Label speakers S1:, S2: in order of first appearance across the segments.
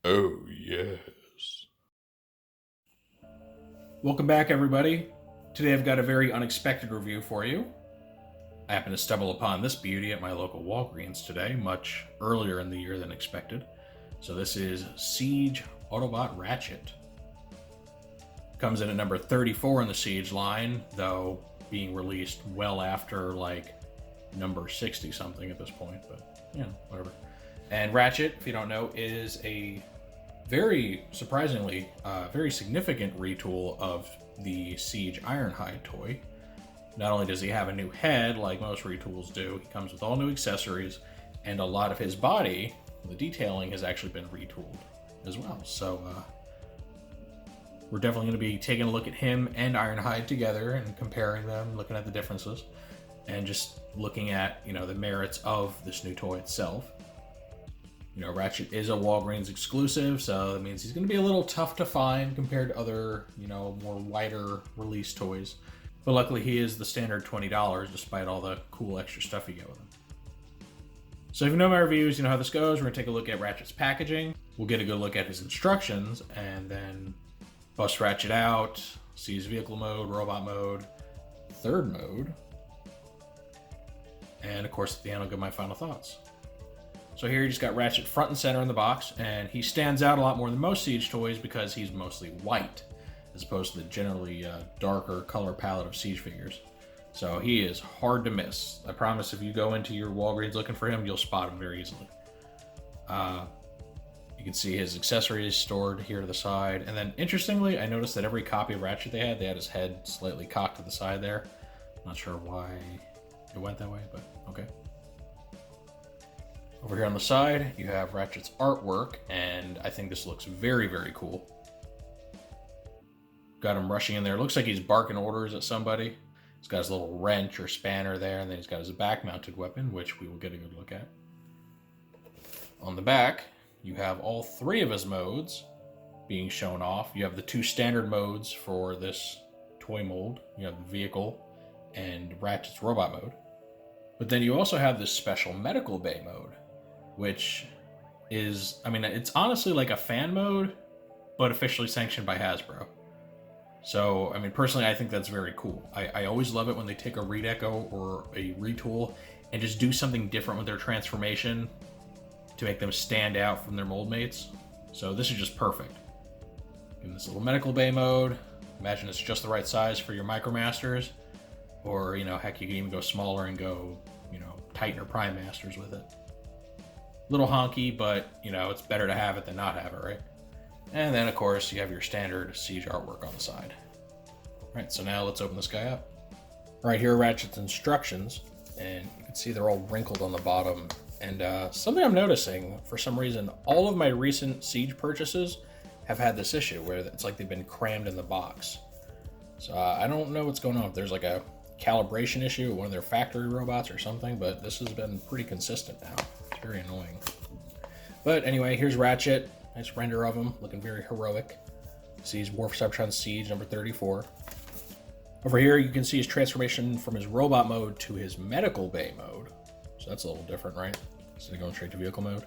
S1: Oh, yes.
S2: Welcome back, everybody. Today I've got a very unexpected review for you. I happened to stumble upon this beauty at my local Walgreens today, much earlier in the year than expected. So this is Siege Autobot Ratchet. Comes in at number 34 in the Siege line, though being released well after like number 60 something at this point, but yeah, whatever. And Ratchet, if you don't know, is a very surprisingly, very significant retool of the Siege Ironhide toy. Not only does he have a new head, like most retools do, he comes with all new accessories, and a lot of his body, the detailing, has actually been retooled as well. So we're definitely going to be taking a look at him and Ironhide together and comparing them, looking at the differences, and just looking at, the merits of this new toy itself. Ratchet is a Walgreens exclusive, so that means he's going to be a little tough to find compared to other, more wider release toys. But luckily he is the standard $20 despite all the cool extra stuff you get with him. So if you know my reviews, you know how this goes. We're going to take a look at Ratchet's packaging. We'll get a good look at his instructions and then bust Ratchet out, see his vehicle mode, robot mode, third mode, and of course at the end I'll give my final thoughts. So here you just got Ratchet front and center in the box, and he stands out a lot more than most Siege toys because he's mostly white, as opposed to the generally darker color palette of Siege figures. So he is hard to miss. I promise if you go into your Walgreens looking for him, you'll spot him very easily. You can see his accessories stored here to the side. And then interestingly, I noticed that every copy of Ratchet they had his head slightly cocked to the side there. Not sure why it went that way, but okay. Over here on the side, you have Ratchet's artwork, and I think this looks very, very cool. Got him rushing in there. Looks like he's barking orders at somebody. He's got his little wrench or spanner there, and then he's got his back-mounted weapon, which we will get a good look at. On the back, you have all three of his modes being shown off. You have the two standard modes for this toy mold. You have the vehicle and Ratchet's robot mode. But then you also have this special medical bay mode, which is, it's honestly like a fan mode, but officially sanctioned by Hasbro. So, personally, I think that's very cool. I always love it when they take a redeco or a retool and just do something different with their transformation to make them stand out from their mold mates. So this is just perfect. In this little medical bay mode, imagine it's just the right size for your Micromasters, or, heck, you can even go smaller and go, Titan or Prime Masters with it. Little honky, but, it's better to have it than not have it, right? And then, of course, you have your standard Siege artwork on the side. All right, so now let's open this guy up. All right, here are Ratchet's instructions, and you can see they're all wrinkled on the bottom. And something I'm noticing, for some reason, all of my recent Siege purchases have had this issue where it's like they've been crammed in the box. So I don't know what's going on. If there's like a calibration issue with one of their factory robots or something, but this has been pretty consistent now. It's very annoying. But anyway, here's Ratchet. Nice render of him, looking very heroic. See his War for Cybertron Siege number 34. Over here, you can see his transformation from his robot mode to his medical bay mode. So that's a little different, right? Instead of going straight to vehicle mode.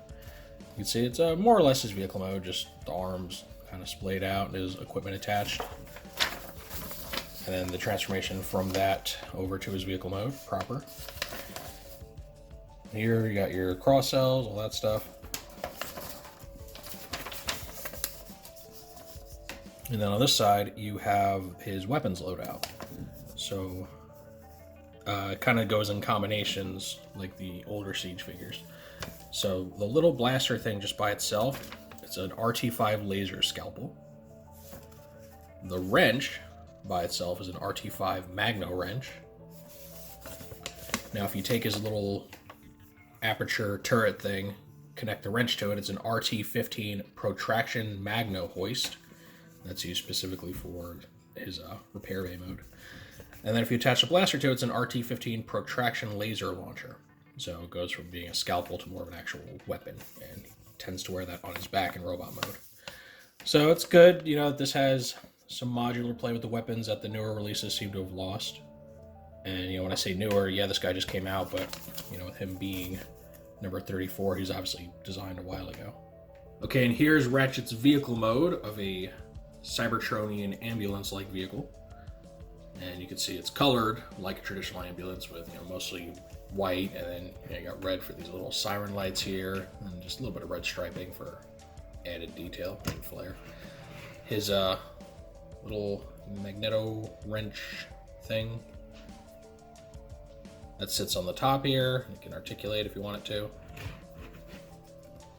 S2: You can see it's more or less his vehicle mode, just the arms kind of splayed out and his equipment attached. And then the transformation from that over to his vehicle mode, proper. Here you got your cross cells, all that stuff. And then on this side, you have his weapons loadout. So it kind of goes in combinations like the older Siege figures. So the little blaster thing just by itself, it's an RT5 laser scalpel. The wrench by itself is an RT5 Magno wrench. Now if you take his little aperture turret thing, connect the wrench to it, it's an RT15 protraction Magno hoist. That's used specifically for his repair bay mode. And then if you attach a blaster to it, it's an RT15 protraction laser launcher. So it goes from being a scalpel to more of an actual weapon, and he tends to wear that on his back in robot mode. So it's good, that this has some modular play with the weapons that the newer releases seem to have lost. And, when I say newer, yeah, this guy just came out, but, with him being number 34, he's obviously designed a while ago. Okay, and here's Ratchet's vehicle mode of a Cybertronian ambulance-like vehicle. And you can see it's colored like a traditional ambulance with, mostly white, and then you got red for these little siren lights here, and just a little bit of red striping for added detail and flair. His little magneto wrench thing that sits on the top here. You can articulate if you want it to.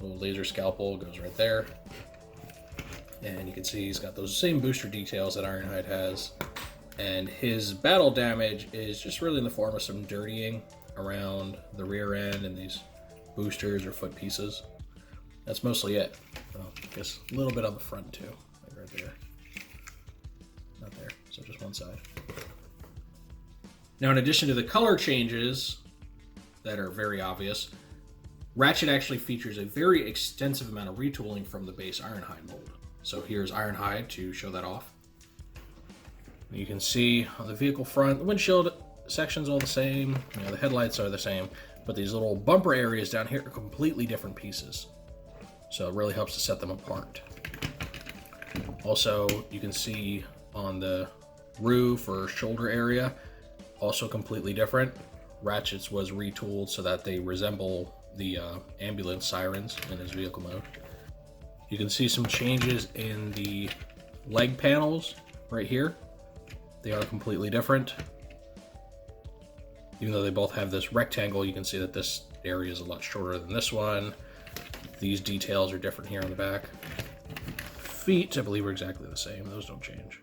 S2: Little laser scalpel goes right there. And you can see he's got those same booster details that Ironhide has. And his battle damage is just really in the form of some dirtying around the rear end and these boosters or foot pieces. That's mostly it. Well, I guess a little bit on the front too, like right there. Not there, so just one side. Now, in addition to the color changes that are very obvious, Ratchet actually features a very extensive amount of retooling from the base Ironhide mold. So here's Ironhide to show that off. You can see on the vehicle front, the windshield section's all the same, the headlights are the same, but these little bumper areas down here are completely different pieces. So it really helps to set them apart. Also, you can see on the roof or shoulder area, also completely different. Ratchet's was retooled so that they resemble the ambulance sirens in his vehicle mode. You can see some changes in the leg panels right here. They are completely different. Even though they both have this rectangle, you can see that this area is a lot shorter than this one. These details are different here on the back. Feet, I believe, are exactly the same. Those don't change.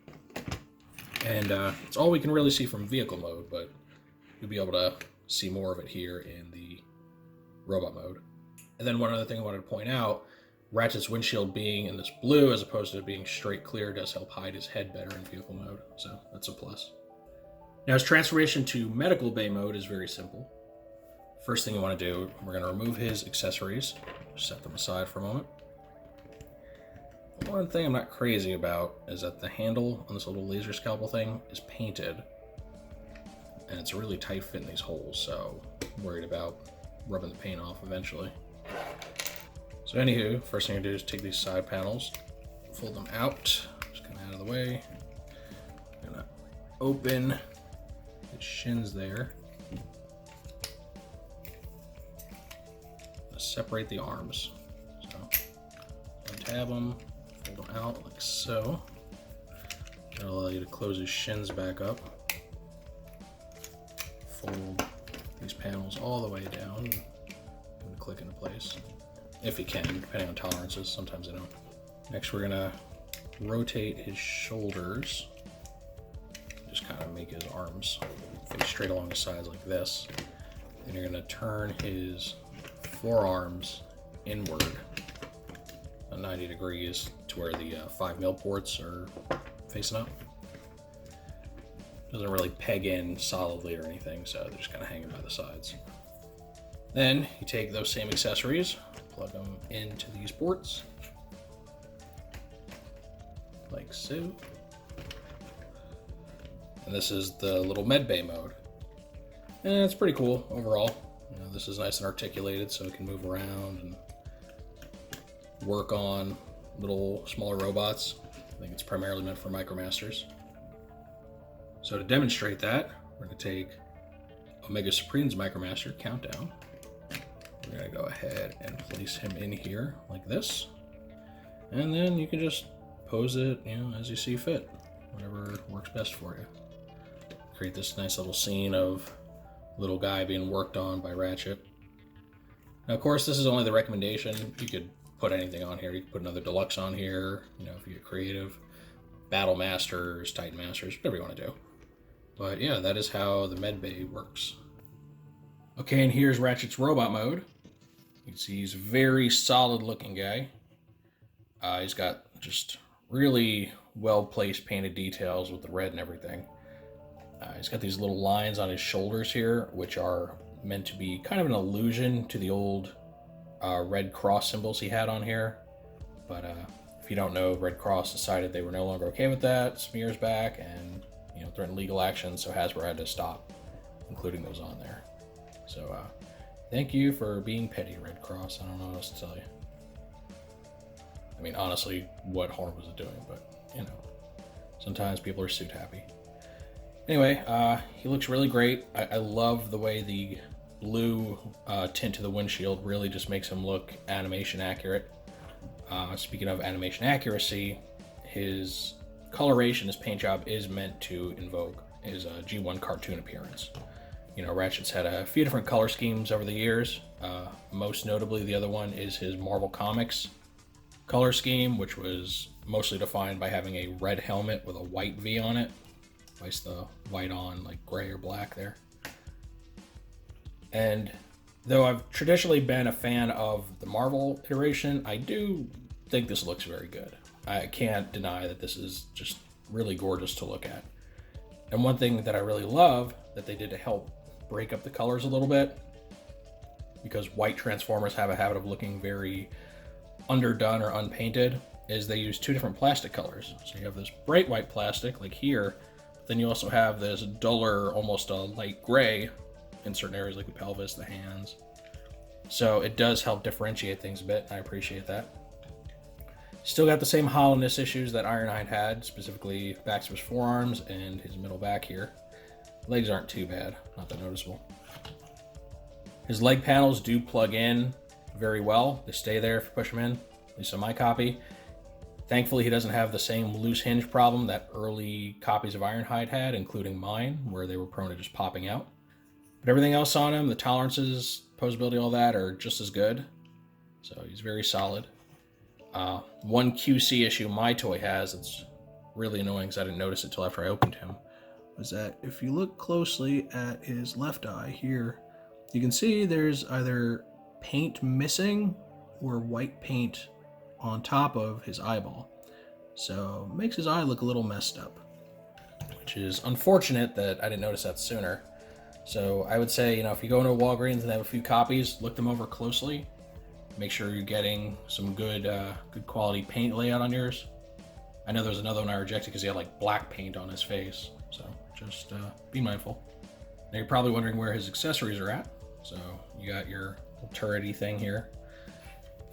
S2: And it's all we can really see from vehicle mode, but you'll be able to see more of it here in the robot mode. And then one other thing I wanted to point out, Ratchet's windshield being in this blue as opposed to being straight clear does help hide his head better in vehicle mode, so that's a plus. Now, his transformation to medical bay mode is very simple. First thing you want to do, we're going to remove his accessories, set them aside for a moment. One thing I'm not crazy about is that the handle on this little laser scalpel thing is painted, and it's a really tight fit in these holes, so I'm worried about rubbing the paint off eventually. So anywho, first thing you do is take these side panels, fold them out, just kind of out of the way. I'm gonna open his shins there. Separate the arms. So untab them, fold them out like so. That'll allow you to close his shins back up. Fold these panels all the way down and click into place. If you can, depending on tolerances. Sometimes they don't. Next, we're gonna rotate his shoulders. Just kind of make his arms face straight along the sides like this. Then you're gonna turn his forearms inward 90 degrees to where the 5mm ports are facing up. Doesn't really peg in solidly or anything, so they're just kind of hanging by the sides. Then you take those same accessories, plug them into these ports, like so. And this is the little med bay mode. And it's pretty cool overall. This is nice and articulated, so it can move around and work on little smaller robots. I think it's primarily meant for Micromasters. So to demonstrate that, we're going to take Omega Supreme's Micromaster Countdown. We're going to go ahead and place him in here like this. And then you can just pose it, as you see fit, whatever works best for you. Create this nice little scene of little guy being worked on by Ratchet. Now, of course, this is only the recommendation. You could put anything on here. You could put another deluxe on here, if you get creative. Battle Masters, Titan Masters, whatever you want to do. But yeah, that is how the med bay works. Okay, and here's Ratchet's robot mode. You can see he's a very solid looking guy. He's got just really well-placed painted details with the red and everything. He's got these little lines on his shoulders here, which are meant to be kind of an allusion to the old Red Cross symbols he had on here. But if you don't know, Red Cross decided they were no longer okay with that some years back and threatened legal action, so Hasbro had to stop including those on there. So thank you for being petty, Red Cross. I don't know what else to tell you. I mean, honestly, what harm was it doing? But, you know, sometimes people are suit happy. Anyway, he looks really great. I love the way the blue tint to the windshield really just makes him look animation accurate. Speaking of animation accuracy, his coloration, his paint job is meant to invoke his G1 cartoon appearance. You know, Ratchet's had a few different color schemes over the years. Most notably, the other one is his Marvel Comics color scheme, which was mostly defined by having a red helmet with a white V on it. Place the white on like gray or black there. And though I've traditionally been a fan of the Marvel iteration, I do think this looks very good. I can't deny that this is just really gorgeous to look at. And one thing that I really love that they did to help break up the colors a little bit, because white Transformers have a habit of looking very underdone or unpainted, is they use two different plastic colors. So you have this bright white plastic like here, but then you also have this duller, almost a light gray in certain areas like the pelvis, the hands. So it does help differentiate things a bit. I appreciate that. Still got the same hollowness issues that Ironhide had, specifically backs of his forearms and his middle back here. Legs aren't too bad, not that noticeable. His leg panels do plug in very well. They stay there if you push them in, at least on my copy. Thankfully, he doesn't have the same loose hinge problem that early copies of Ironhide had, including mine, where they were prone to just popping out. But everything else on him, the tolerances, posability, all that, are just as good. So he's very solid. One QC issue my toy has, it's really annoying because I didn't notice it till after I opened him, was that if you look closely at his left eye here, you can see there's either paint missing or white paint on top of his eyeball. So it makes his eye look a little messed up, which is unfortunate that I didn't notice that sooner. So I would say, you know, if you go into a Walgreens and they have a few copies, look them over closely. Make sure you're getting some good quality paint layout on yours. I know there's another one I rejected because he had like black paint on his face. So just be mindful. Now you're probably wondering where his accessories are at. So you got your little turret-y thing here.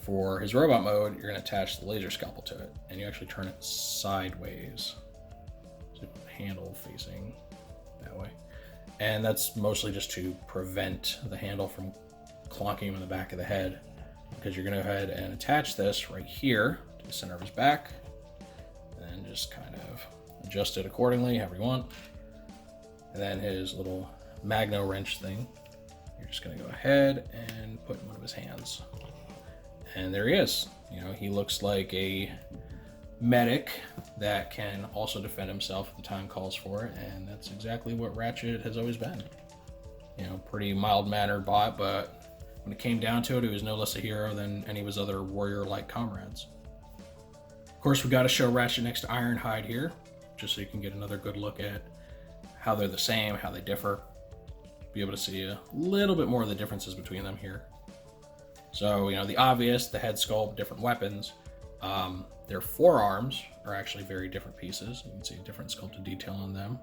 S2: For his robot mode, you're going to attach the laser scalpel to it, and you actually turn it sideways. So the handle facing that way. And that's mostly just to prevent the handle from clonking him in the back of the head, because you're going to go ahead and attach this right here to the center of his back, and just kind of adjust it accordingly, however you want. And then his little magno wrench thing, you're just going to go ahead and put in one of his hands. And there he is. You know, he looks like a medic that can also defend himself if the time calls for it, and that's exactly what Ratchet has always been. You know, pretty mild-mannered bot, but when it came down to it, he was no less a hero than any of his other warrior-like comrades. Of course, we got to show Ratchet next to Ironhide here, just so you can get another good look at how they're the same, how they differ. Be able to see a little bit more of the differences between them here. So, you know, the obvious, the head sculpt, different weapons. Their forearms are actually very different pieces. You can see a different sculpted detail on them.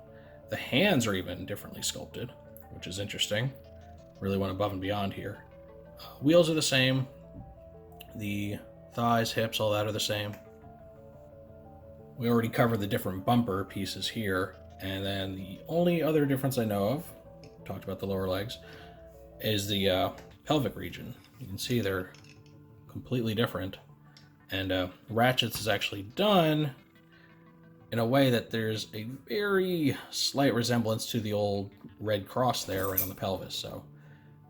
S2: The hands are even differently sculpted, which is interesting. Really went above and beyond here. Wheels are the same. The thighs, hips, all that are the same. We already covered the different bumper pieces here. And then the only other difference I know of, talked about the lower legs, is the pelvic region. You can see they're completely different. And Ratchet's is actually done in a way that there's a very slight resemblance to the old Red Cross there right on the pelvis. So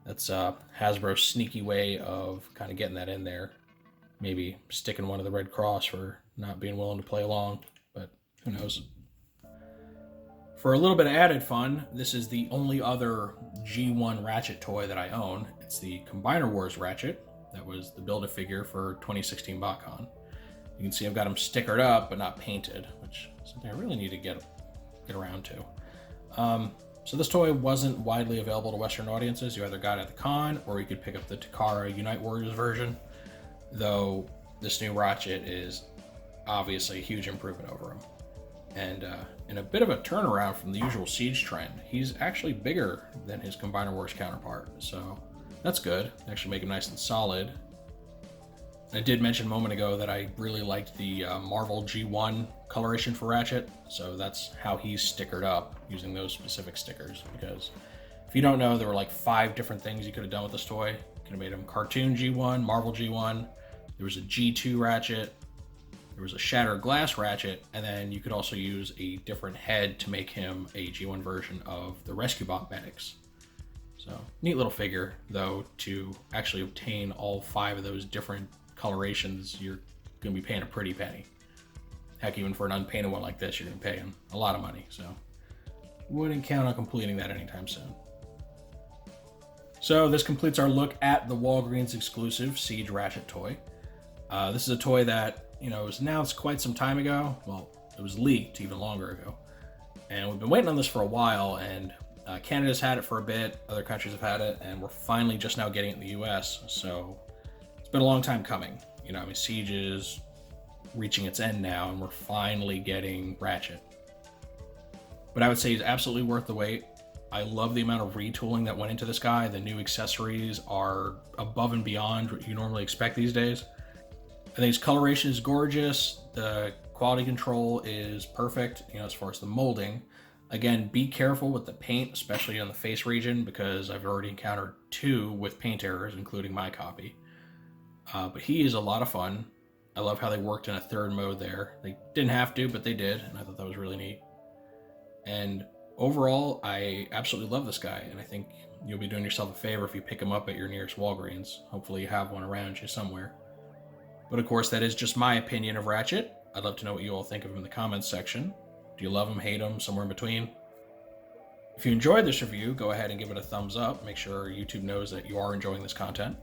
S2: that's Hasbro's sneaky way of kind of getting that in there. Maybe sticking one of the Red Cross for not being willing to play along, but who knows. For a little bit of added fun, this is the only other G1 Ratchet toy that I own. It's the Combiner Wars Ratchet. That was the Build-A-Figure for 2016 BotCon. You can see I've got him stickered up, but not painted, which is something I really need to get around to. So this toy wasn't widely available to Western audiences. You either got it at the con, or you could pick up the Takara Unite Warriors version, though this new Ratchet is obviously a huge improvement over him. And in a bit of a turnaround from the usual Siege trend, he's actually bigger than his Combiner Wars counterpart, so that's good. Actually make him nice and solid. I did mention a moment ago that I really liked the Marvel G1 coloration for Ratchet, so that's how he's stickered up, using those specific stickers. Because if you don't know, there were like 5 different things you could have done with this toy. You could have made him cartoon G1, Marvel G1, there was a G2 Ratchet, there was a Shattered Glass Ratchet, and then you could also use a different head to make him a G1 version of the Rescue Bot Medics. So, neat little figure, though. To actually obtain all 5 of those different colorations, you're going to be paying a pretty penny. Heck, even for an unpainted one like this, you're going to pay him a lot of money, so wouldn't count on completing that anytime soon. So this completes our look at the Walgreens exclusive Siege Ratchet toy. This is a toy that, was announced quite some time ago. Well, it was leaked even longer ago. And we've been waiting on this for a while, and Canada's had it for a bit, other countries have had it, and we're finally just now getting it in the US, so it's been a long time coming. Siege is reaching its end now, and we're finally getting Ratchet. But I would say he's absolutely worth the wait. I love the amount of retooling that went into this guy. The new accessories are above and beyond what you normally expect these days. I think his coloration is gorgeous. The quality control is perfect, as far as the molding. Again, be careful with the paint, especially on the face region, because I've already encountered 2 with paint errors, including my copy. But he is a lot of fun. I love how they worked in a 3rd mode there. They didn't have to, but they did, and I thought that was really neat. And overall, I absolutely love this guy, and I think you'll be doing yourself a favor if you pick him up at your nearest Walgreens. Hopefully you have one around you somewhere. But of course, that is just my opinion of Ratchet. I'd love to know what you all think of him in the comments section. Do you love him, hate him, somewhere in between? If you enjoyed this review, go ahead and give it a thumbs up. Make sure YouTube knows that you are enjoying this content.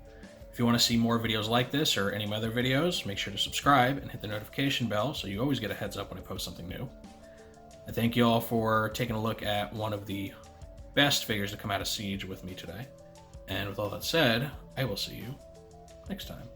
S2: If you want to see more videos like this or any of my other videos, make sure to subscribe and hit the notification bell so you always get a heads up when I post something new. I thank you all for taking a look at one of the best figures to come out of Siege with me today. And with all that said, I will see you next time.